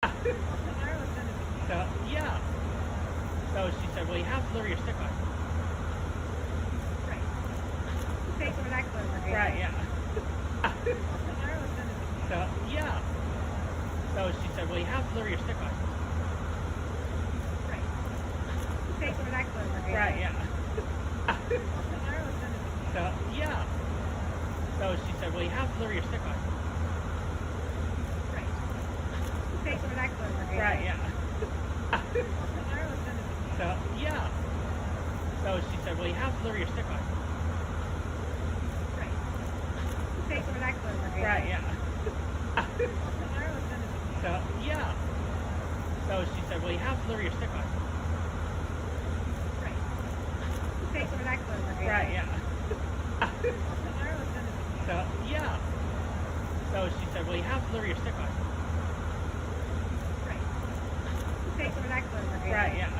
Tomorrow is gonna be. So, yeah. So she said, well, you have to deliver your stick on. Right. Okay, so we're not going to Right, yeah. Tomorrow is gonna be. So, yeah. So she said, well, you have to deliver your stick on. Right. Okay, so we're not going to Right, yeah. Tomorrow is gonna be. So, yeah. So she said, well, you have to deliver your stick on. Right. Okay, so we're not going to Right, yeah. Tomorrow is gonna be. So, yeah. So she said, well, you have to deliver your stick on. Right. Okay, so we're not going to Right, yeah. Tomorrow is gonna be. So, yeah. So she said, well, you have to deliver your stick on. Right. Okay, so we're not going to Right, yeah. Tomorrow is gonna be. So, yeah. So she said, well, you have to deliver your stick on. Right. Okay, so we're not going to Right, yeah.